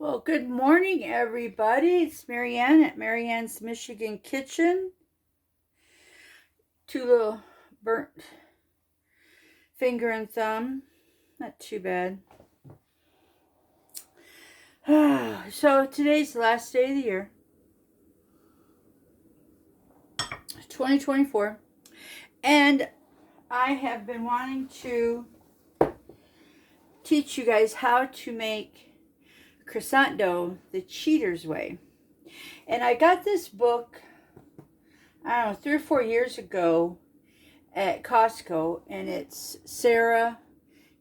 Well, good morning, everybody. It's Marianne at Marianne's Michigan Kitchen. Two little burnt finger and thumb. Not too bad. So today's the last day of the year, 2024. And I have been wanting to teach you guys how to make croissant dough the cheater's way. And I got this book, I don't know, 3 or 4 years ago at Costco, and it's Sarah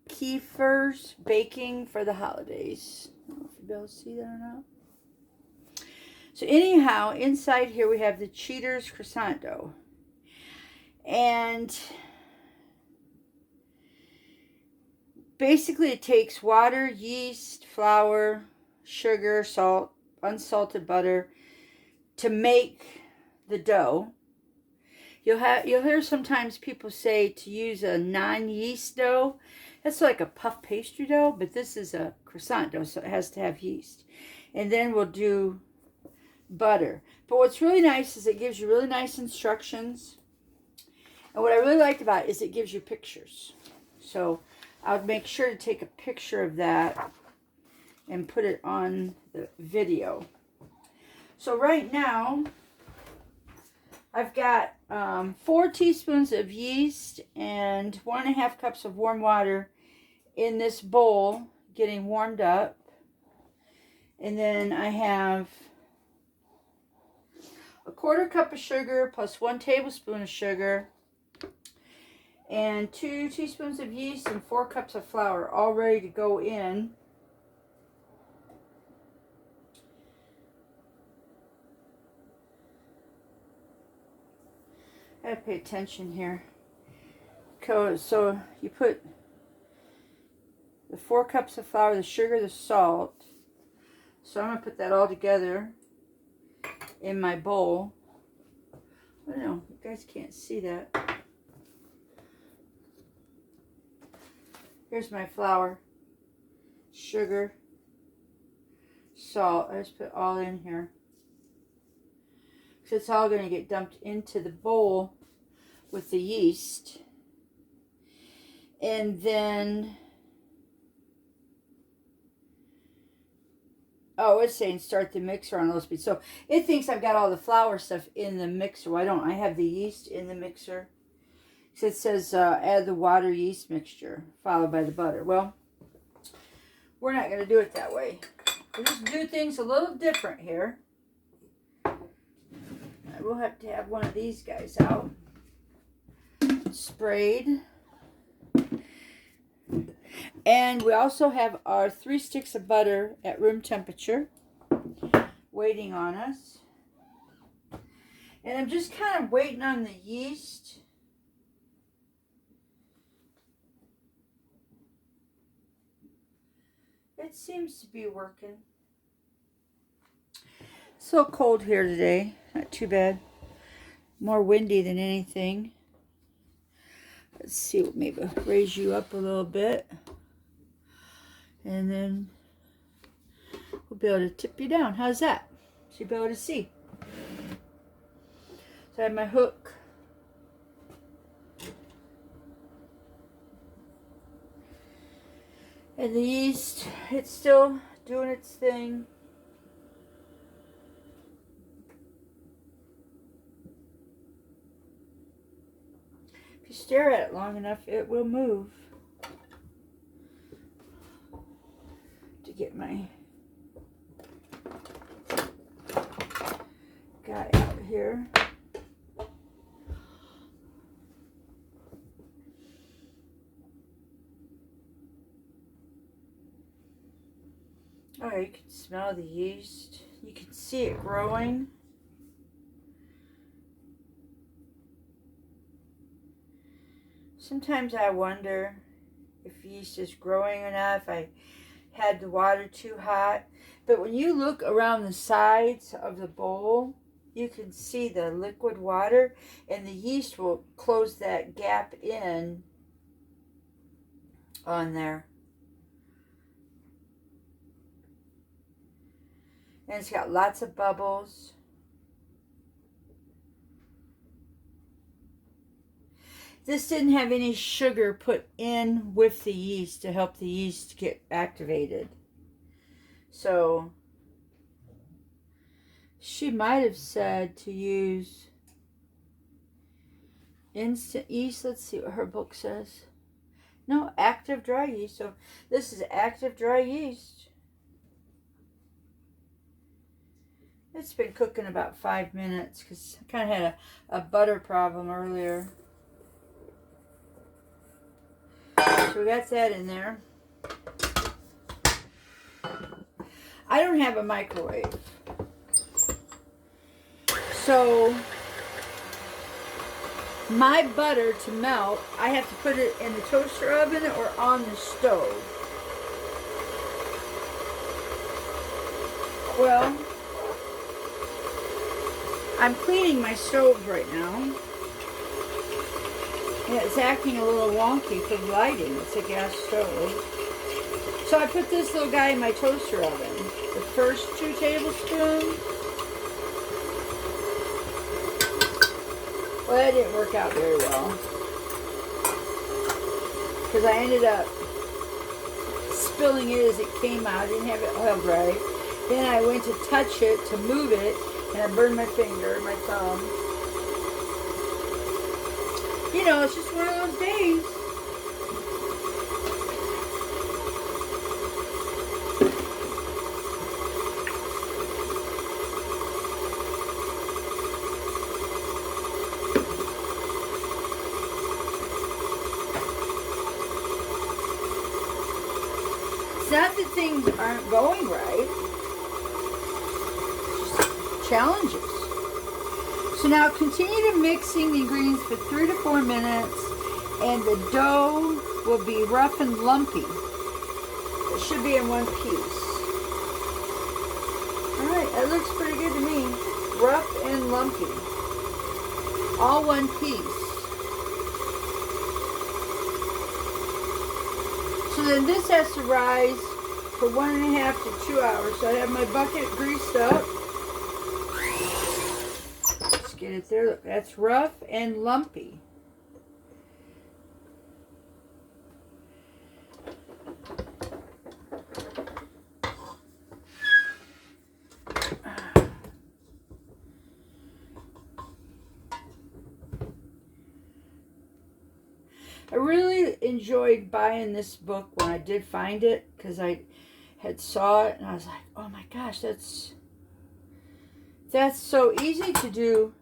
Kiefer's Baking for the Holidays. I don't know if you'll be able to see that or not. So anyhow, inside here we have the cheater's croissant dough. And basically it takes water, yeast, flour, sugar, salt, unsalted butter to make the dough. You'll hear sometimes people say to use a non-yeast dough. That's like a puff pastry dough, but this is a croissant dough, so it has to have yeast. And then we'll do butter. But what's really nice is it gives you really nice instructions. And what I really liked about it is it gives you pictures. So I'll make sure to take a picture of that and put it on the video. So right now, I've got 4 teaspoons of yeast and 1.5 cups of warm water in this bowl getting warmed up. And then I have 1/4 cup of sugar plus 1 tablespoon of sugar and 2 teaspoons of yeast and 4 cups of flour all ready to go in. I gotta pay attention here. So you put the 4 cups of flour, the sugar, the salt. So I'm gonna put that all together in my bowl. I don't know, you guys can't see that. Here's my flour, sugar, salt. I just put it all in here. So it's all going to get dumped into the bowl with the yeast. And then, oh, it's saying start the mixer on low speed. So it thinks I've got all the flour stuff in the mixer. Why don't I have the yeast in the mixer? So it says add the water yeast mixture followed by the butter. Well, we're not going to do it that way. We'll just do things a little different here. We'll have to have one of these guys out. Sprayed. And we also have our 3 sticks of butter at room temperature waiting on us. And I'm just kind of waiting on the yeast. It seems to be working. So cold here today. Not too bad. More windy than anything. Let's see, maybe raise you up a little bit. And then we'll be able to tip you down. How's that? So you'll be able to see. So I have my hook. And the yeast, it's still doing its thing. If you stare at it long enough, it will move. To get my guy out here. Oh, you can smell the yeast. You can see it growing. Sometimes I wonder if yeast is growing or not, if I had the water too hot. But when you look around the sides of the bowl, you can see the liquid water, and the yeast will close that gap in on there. And it's got lots of bubbles. This didn't have any sugar put in with the yeast to help the yeast get activated. So she might have said to use instant yeast. Let's see what her book says. No, active dry yeast. So this is active dry yeast. It's been cooking about 5 minutes because I kind of had a butter problem earlier. So we got that in there. I don't have a microwave. So my butter to melt, I have to put it in the toaster oven or on the stove. Well, I'm cleaning my stove right now. And it's acting a little wonky for lighting. It's a gas stove. So I put this little guy in my toaster oven. The first 2 tablespoons. Well, that didn't work out very well. Because I ended up spilling it as it came out. I didn't have it oiled right. Then I went to touch it, to move it, and I burned my finger, my thumb. You know, it's just one of those days. It's not that things aren't going right. It's just challenges. So now continue to mixing the ingredients for 3 to 4 minutes, and the dough will be rough and lumpy. It should be in one piece. All right, that looks pretty good to me. Rough and lumpy. All one piece. So then this has to rise for 1.5 to 2 hours. So I have my bucket greased up. Get it there. Look, that's rough and lumpy. I really enjoyed buying this book when I did find it, because I had saw it and I was like, oh my gosh, that's so easy to do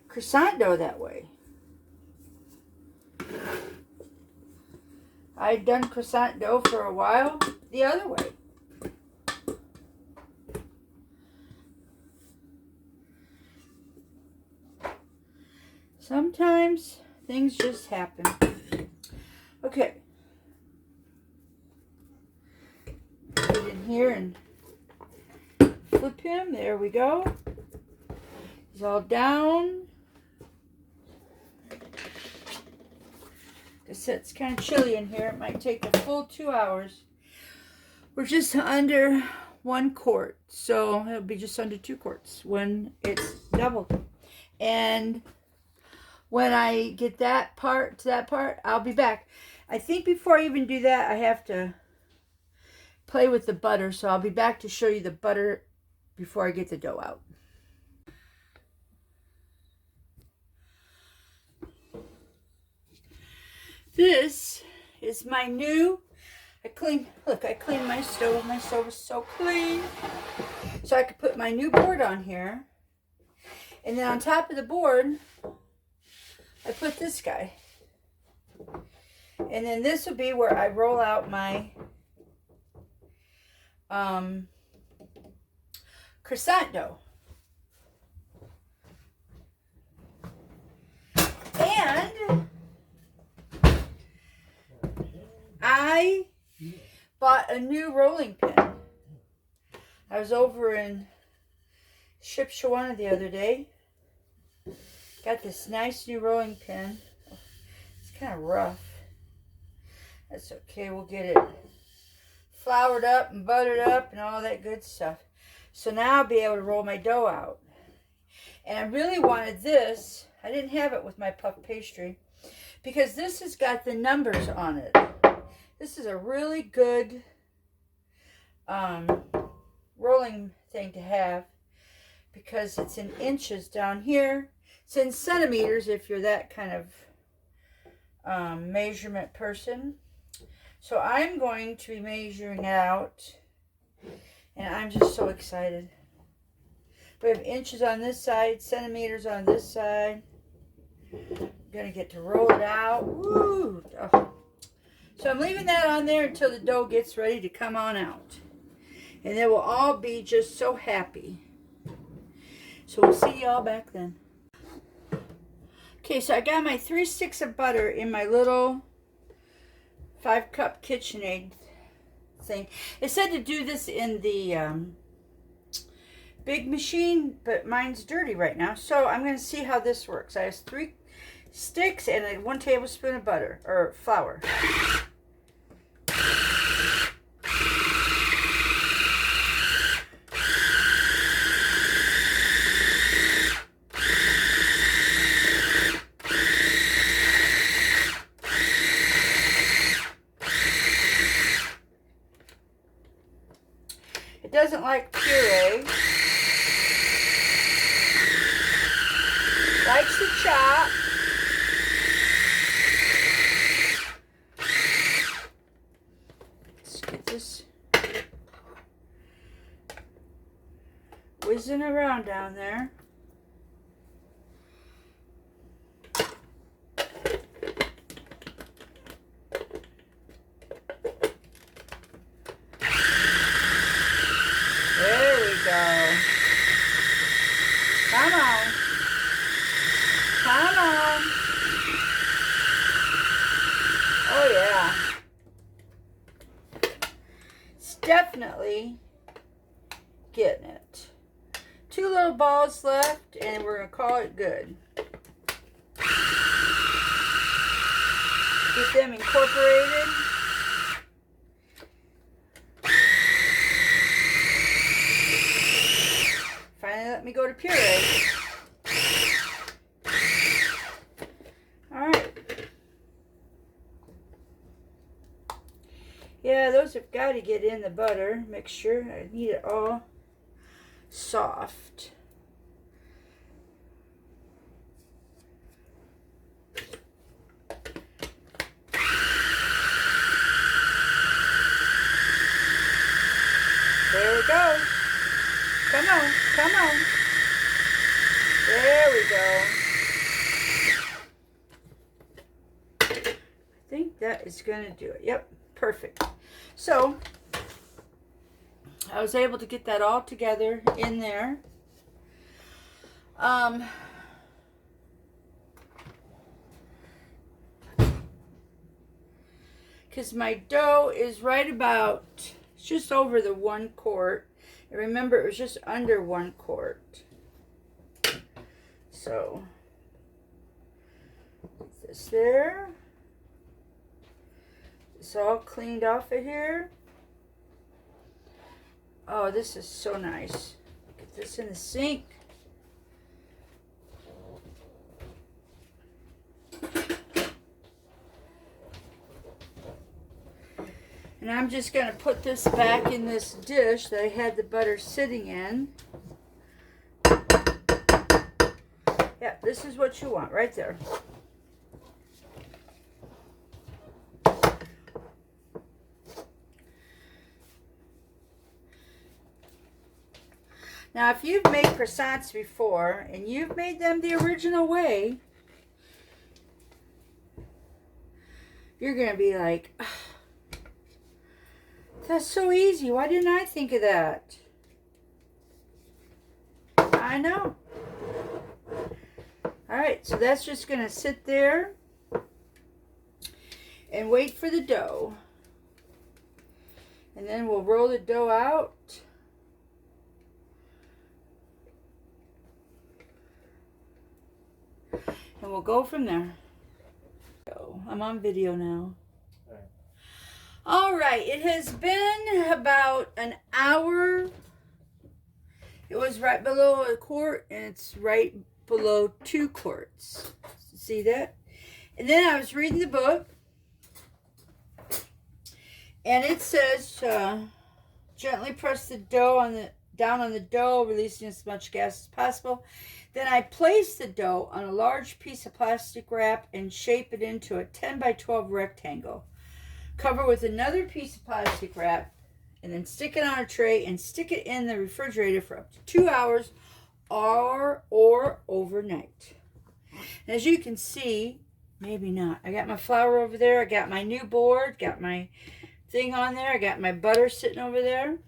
croissant dough that way. I'd done croissant dough for a while the other way. Sometimes things just happen. Okay. Put it in here and flip him. There we go. He's all down. It's kind of chilly in here. It might take a full 2 hours. We're just under 1 quart, so it'll be just under 2 quarts when it's doubled. And when I get that part to that part, I'll be back. I think before I even do that, I have to play with the butter, so I'll be back to show you the butter before I get the dough out. This is my new, I cleaned my stove. My stove is so clean. So I could put my new board on here. And then on top of the board, I put this guy. And then this will be where I roll out my croissant dough. And I bought a new rolling pin. I was over in Shipshawana the other day. Got this nice new rolling pin. It's kind of rough. That's okay. We'll get it floured up and buttered up and all that good stuff. So now I'll be able to roll my dough out. And I really wanted this. I didn't have it with my puff pastry because this has got the numbers on it. This is a really good rolling thing to have because it's in inches down here. It's in centimeters if you're that kind of measurement person. So I'm going to be measuring out, and I'm just so excited. We have inches on this side, centimeters on this side. I'm gonna get to roll it out. Woo! Oh. So I'm leaving that on there until the dough gets ready to come on out. And they will all be just so happy. So we'll see y'all back then. Okay, so I got my 3 sticks of butter in my little 5-cup KitchenAid thing. It said to do this in the big machine, but mine's dirty right now. So I'm going to see how this works. I have 3 sticks and 1 tablespoon of butter, or flour. It doesn't like puree. Likes to chop. Let's get this whizzing around down there. Come on. Come on. Oh, yeah. It's definitely getting it. 2 little balls left, and we're going to call it good. Get them incorporated. Finally let me go to puree. Alright. Yeah, those have got to get in the butter mixture. I need it all soft. There we go. Come on, come on. There we go. I think that is going to do it. Yep, perfect. So, I was able to get that all together in there. Because my dough is right about, it's just over the 1 quart. And remember, it was just under 1 quart. So, put this there. It's all cleaned off of here. Oh, this is so nice. Get this in the sink. And I'm just going to put this back in this dish that I had the butter sitting in. Yeah, this is what you want right there. Now, if you've made croissants before and you've made them the original way, you're going to be like, oh, that's so easy. Why didn't I think of that? I know. Alright, so that's just going to sit there and wait for the dough. And then we'll roll the dough out. And we'll go from there. I'm on video now. All right, it has been about an hour It was right below a quart, and it's right below 2 quarts. See that? And then I was reading the book, and it says gently press the dough down on the dough, releasing as much gas as possible. Then I place the dough on a large piece of plastic wrap and shape it into a 10 by 12 rectangle. Cover with another piece of plastic wrap, and then stick it on a tray and stick it in the refrigerator for up to 2 hours or overnight. And as you can see, maybe not, I got my flour over there, I got my new board, got my thing on there, I got my butter sitting over there.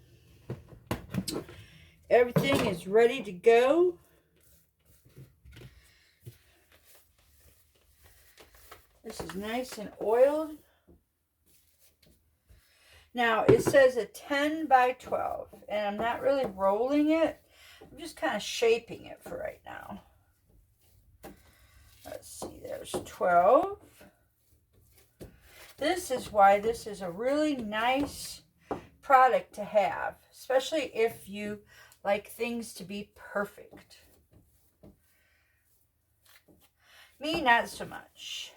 Everything is ready to go. This is nice and oiled. Now, it says a 10 by 12, and I'm not really rolling it. I'm just kind of shaping it for right now. Let's see, there's 12. This is why this is a really nice product to have, especially if you like things to be perfect. Me, not so much.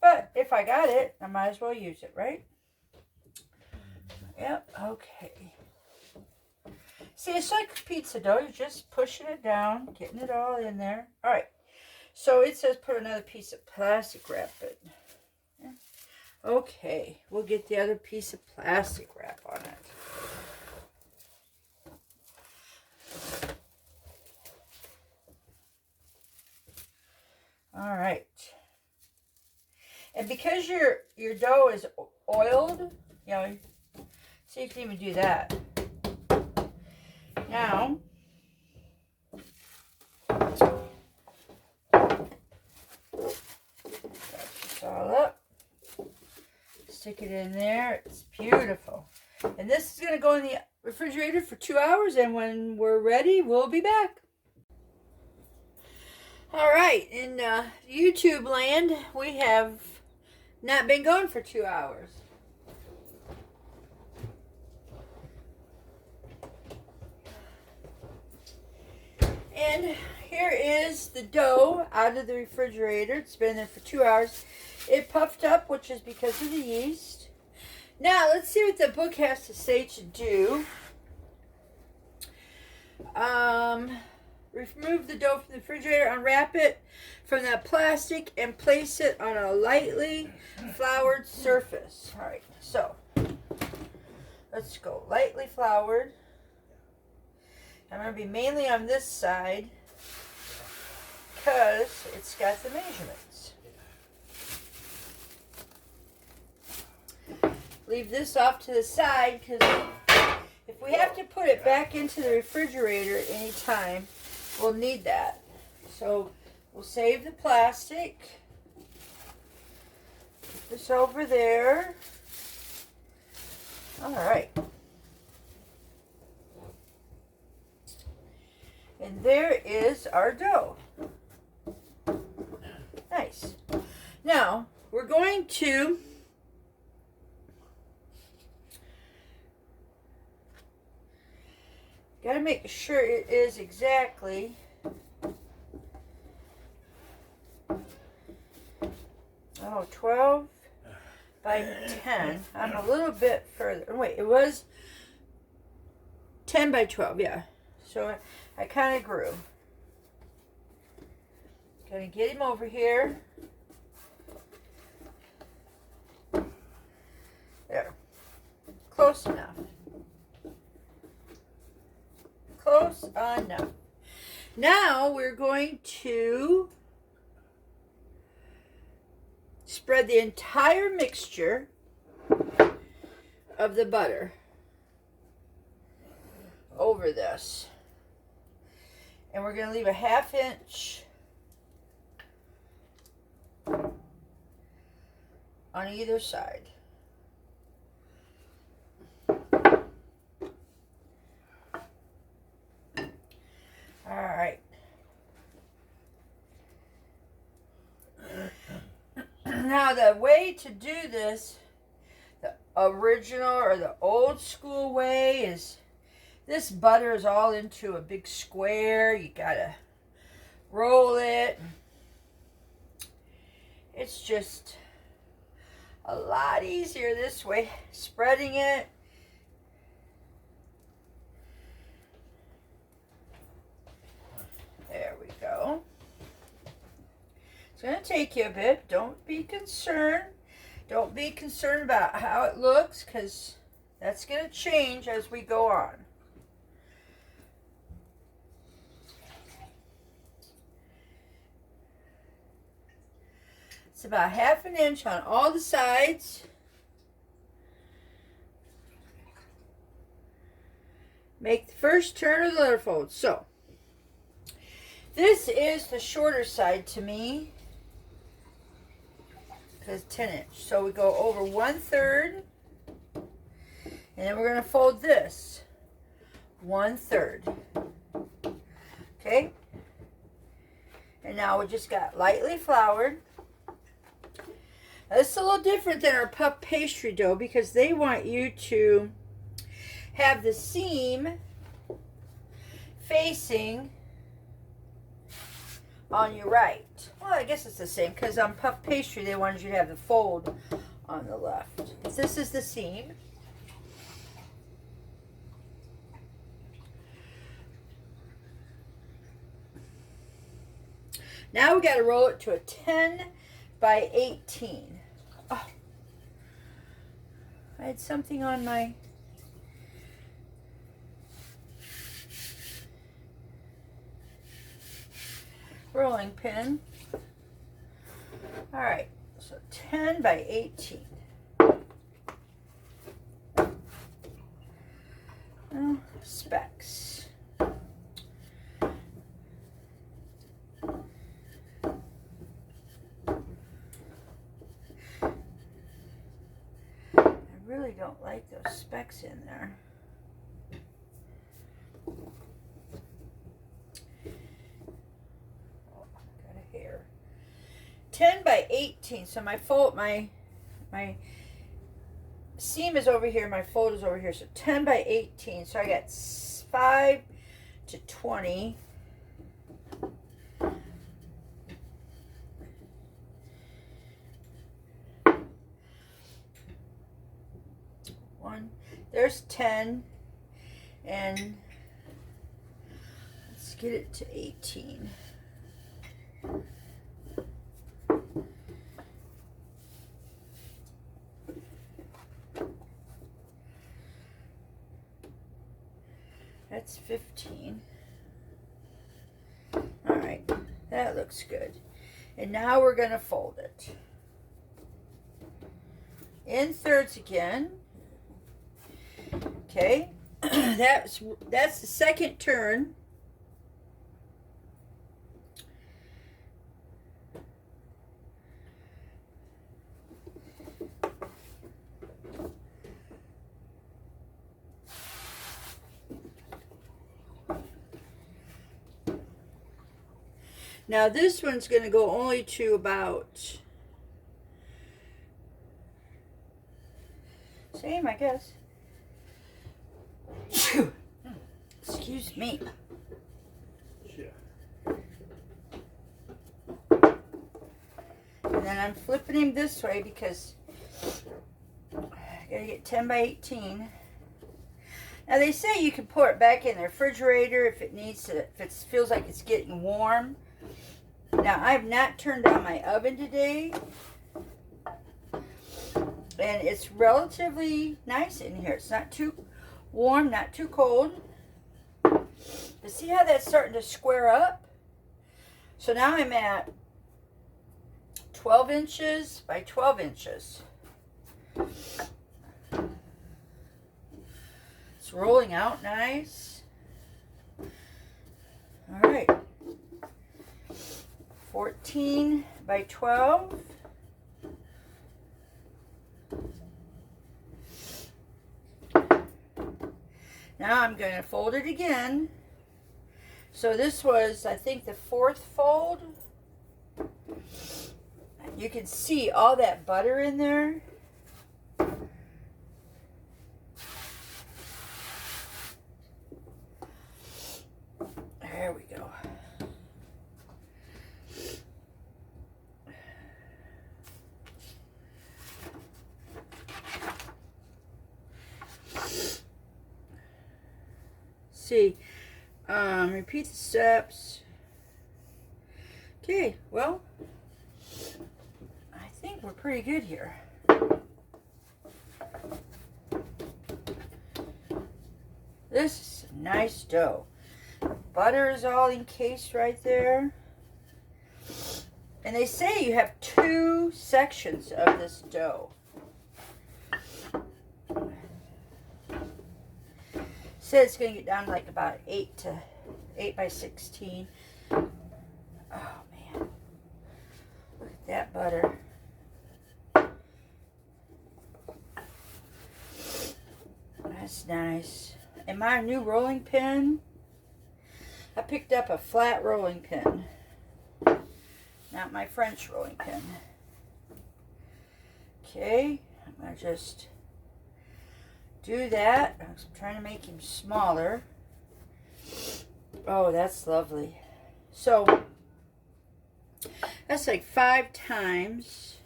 But if I got it, I might as well use it, right? Yep, okay. See, it's like pizza dough. You're just pushing it down, getting it all in there. All right. So it says put another piece of plastic wrap in. Okay, we'll get the other piece of plastic wrap on it. All right. And because your dough is oiled, you know, so you can even do that. Now, wrap this all up. Stick it in there. It's beautiful. And this is going to go in the refrigerator for 2 hours, and when we're ready, we'll be back. All right, in YouTube land, we have not been going for 2 hours. And here is the dough out of the refrigerator. It's been there for 2 hours. It puffed up, which is because of the yeast. Now, let's see what the book has to say to do. Remove the dough from the refrigerator, unwrap it from that plastic, and place it on a lightly floured surface. All right, so let's go lightly floured. I'm going to be mainly on this side because it's got the measurements. Leave this off to the side because if we have to put it back into the refrigerator anytime, we'll need that. So we'll save the plastic. Put this over there. All right. And there is our dough. Nice. Now, we're going to got to make sure it is exactly 12 by 10. I'm a little bit further. Wait, it was 10 by 12, yeah. So I kind of grew. Gonna get him over here. There. Close enough. Close enough. Now we're going to spread the entire mixture of the butter over this. And we're going to leave a 1/2 inch on either side. All right. Now the way to do this, the original or the old school way, is This butter is all into a big square. You gotta roll it. It's just a lot easier this way, spreading it. There we go. It's going to take you a bit. Don't be concerned. Don't be concerned about how it looks, because that's going to change as we go on. It's about 1/2 inch on all the sides. Make the first turn of the letter fold. So, this is the shorter side to me, because 10 inch. So we go over 1/3, and then we're going to fold this 1/3. Okay? And now we just got lightly floured. Now this is a little different than our puff pastry dough, because they want you to have the seam facing on your right. Well, I guess it's the same, because on puff pastry they wanted you to have the fold on the left. This is the seam. Now we got to roll it to a 10 by 18. Oh, I had something on my rolling pin. All right, so 10 by 18. Specs. I really don't like those specks in there. Got a hair. 10 by 18. So my fold, my seam is over here, my fold is over here. So 10 by 18. So I got 5 to 20. There's 10, and let's get it to 18. That's 15. All right, that looks good. And now we're going to fold it in thirds again. Okay, that's the second turn. Now this one's going to go only to about, same, I guess. Excuse me. And then I'm flipping him this way because I gotta get 10 by 18. Now they say you can pour it back in the refrigerator if it needs to, if it feels like it's getting warm. Now I have not turned on my oven today, and it's relatively nice in here. It's not too warm, not too cold. But see how that's starting to square up? So now I'm at 12 inches by 12 inches. It's rolling out nice. All right. 14 by 12. Now I'm going to fold it again. So this was, I think, the fourth fold. You can see all that butter in there. See, repeat the steps. Okay, well, I think we're pretty good here. This is a nice dough. Butter is all encased right there. And they say you have 2 sections of this dough. Said it's going to get down to like about 8 by 16. Oh man, look at that butter. That's nice. And my new rolling pin, I picked up a flat rolling pin, not my French rolling pin. Okay, I'm going to just do that. I'm trying to make him smaller. Oh, that's lovely. So that's like 5 times.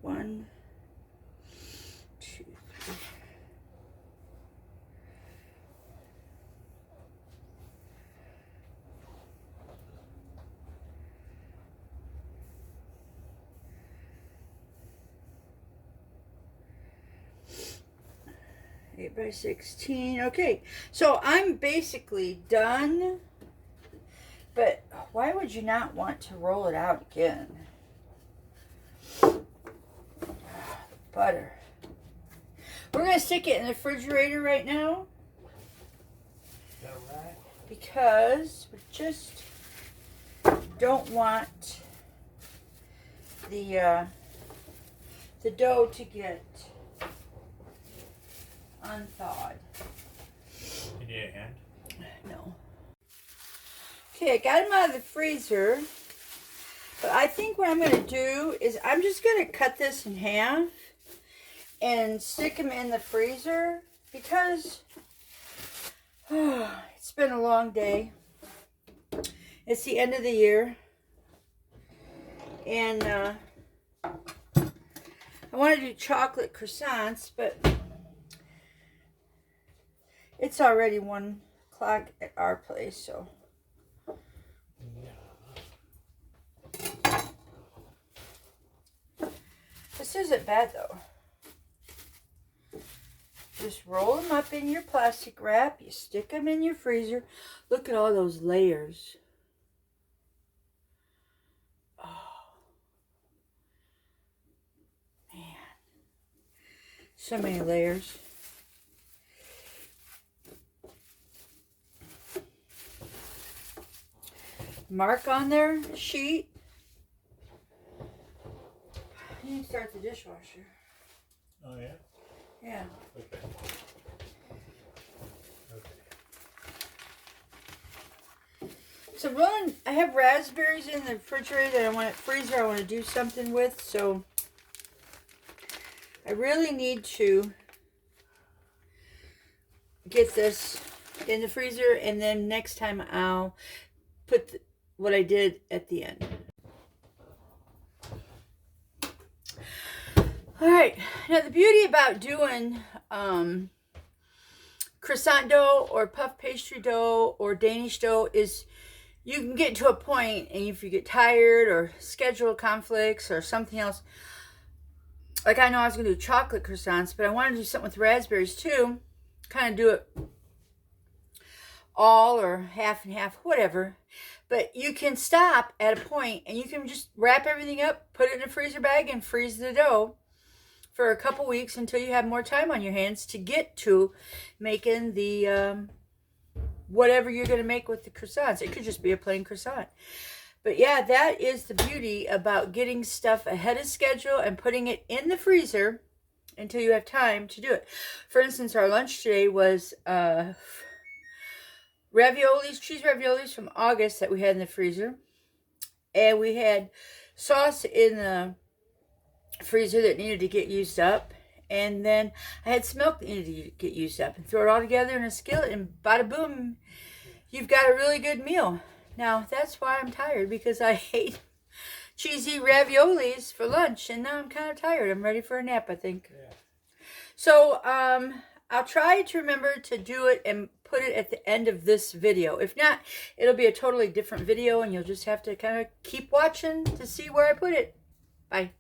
1, 2, 3. Eight by 16. Okay, so I'm basically done. But why would you not want to roll it out again? Butter. We're going to stick it in the refrigerator right now. Is that right? Because we just don't want the dough to get unthawed. You need a hand? No. Okay, I got them out of the freezer. But I think what I'm going to do is I'm just going to cut this in half and stick them in the freezer because it's been a long day. It's the end of the year. And I want to do chocolate croissants, but it's already 1 o'clock at our place, so. This isn't bad though. Just roll them up in your plastic wrap. You stick them in your freezer. Look at all those layers. Oh, man. So many layers. Mark on their sheet. You need to start the dishwasher. Oh, yeah? Yeah. Okay. So rolling, I have raspberries in the refrigerator that I want to freezer. I want to do something with, so I really need to get this in the freezer, and then next time I'll put what I did at the end. All right, now the beauty about doing croissant dough or puff pastry dough or Danish dough is you can get to a point, and if you get tired or schedule conflicts or something else, like I know I was going to do chocolate croissants, but I wanted to do something with raspberries too, kind of do it all or half and half, whatever. But you can stop at a point and you can just wrap everything up, put it in a freezer bag, and freeze the dough for a couple weeks until you have more time on your hands to get to making the whatever you're going to make with the croissants. It could just be a plain croissant. But yeah, that is the beauty about getting stuff ahead of schedule and putting it in the freezer until you have time to do it. For instance, our lunch today was raviolis, cheese raviolis from August that we had in the freezer. And we had sauce in the freezer that needed to get used up. And then I had some milk that needed to get used up. And throw it all together in a skillet, and bada boom, you've got a really good meal. Now, that's why I'm tired, because I hate cheesy raviolis for lunch, and now I'm kind of tired. I'm ready for a nap, I think. Yeah. So, I'll try to remember to do it and put it at the end of this video. If not, it'll be a totally different video, and you'll just have to kind of keep watching to see where I put it. Bye.